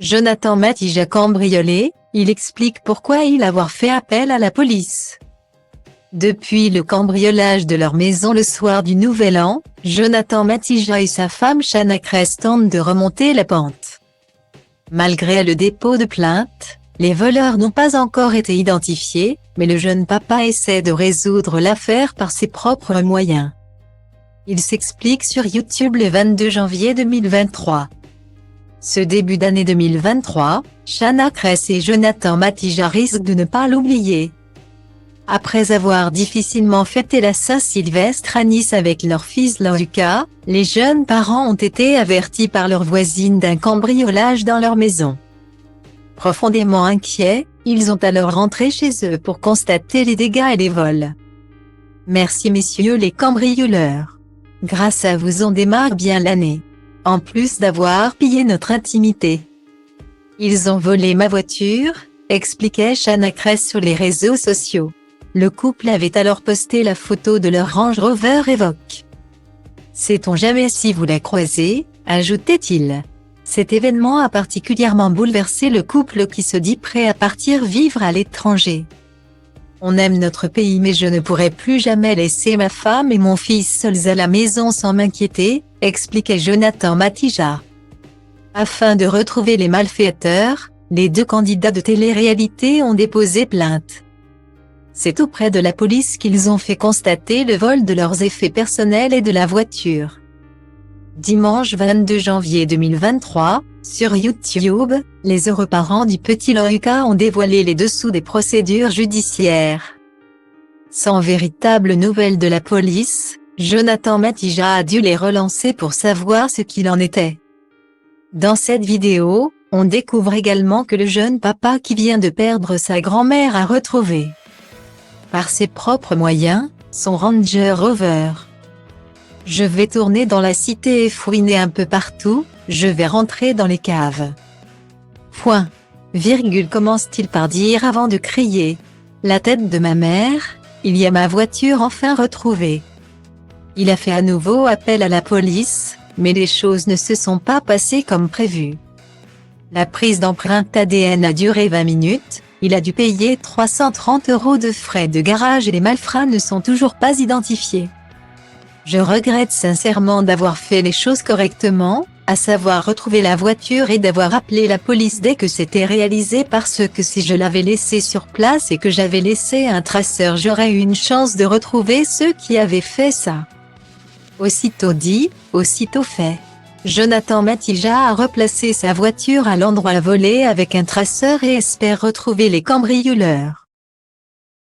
Jonathan Matija cambriolé, il explique pourquoi il avoir fait appel à la police. Depuis le cambriolage de leur maison le soir du Nouvel An, Jonathan Matija et sa femme Shana Kress tentent de remonter la pente. Malgré le dépôt de plainte, les voleurs n'ont pas encore été identifiés, mais le jeune papa essaie de résoudre l'affaire par ses propres moyens. Il s'explique sur YouTube le 22 janvier 2023. Ce début d'année 2023, Shana Kress et Jonathan Matija risquent de ne pas l'oublier. Après avoir difficilement fêté la Saint-Sylvestre à Nice avec leur fils Lucas, les jeunes parents ont été avertis par leur voisine d'un cambriolage dans leur maison. Profondément inquiets, ils ont alors rentré chez eux pour constater les dégâts et les vols. Merci messieurs les cambrioleurs. Grâce à vous on démarre bien l'année. En plus d'avoir pillé notre intimité. Ils ont volé ma voiture, expliquait Shana Kress sur les réseaux sociaux. Le couple avait alors posté la photo de leur Range Rover Evoque. Sait-on jamais si vous la croisez, ajoutait-il. Cet événement a particulièrement bouleversé le couple qui se dit prêt à partir vivre à l'étranger. On aime notre pays mais je ne pourrai plus jamais laisser ma femme et mon fils seuls à la maison sans m'inquiéter, expliquait Jonathan Matija. Afin de retrouver les malfaiteurs, les deux candidats de télé-réalité ont déposé plainte. C'est auprès de la police qu'ils ont fait constater le vol de leurs effets personnels et de la voiture. Dimanche 22 janvier 2023, sur YouTube, les heureux parents du petit Lucas ont dévoilé les dessous des procédures judiciaires. Sans véritable nouvelle de la police, Jonathan Matija a dû les relancer pour savoir ce qu'il en était. Dans cette vidéo, on découvre également que le jeune papa qui vient de perdre sa grand-mère a retrouvé, par ses propres moyens, son Ranger Rover. Je vais tourner dans la cité et fouiner un peu partout, je vais rentrer dans les caves. Point. Virgule commence-t-il par dire avant de crier. La tête de ma mère, il y a ma voiture enfin retrouvée. Il a fait à nouveau appel à la police, mais les choses ne se sont pas passées comme prévu. La prise d'empreinte ADN a duré 20 minutes, il a dû payer 330 € de frais de garage et les malfrats ne sont toujours pas identifiés. Je regrette sincèrement d'avoir fait les choses correctement, à savoir retrouver la voiture et d'avoir appelé la police dès que c'était réalisé parce que si je l'avais laissé sur place et que j'avais laissé un traceur j'aurais eu une chance de retrouver ceux qui avaient fait ça. Aussitôt dit, aussitôt fait. Jonathan Matija a replacé sa voiture à l'endroit volé avec un traceur et espère retrouver les cambrioleurs.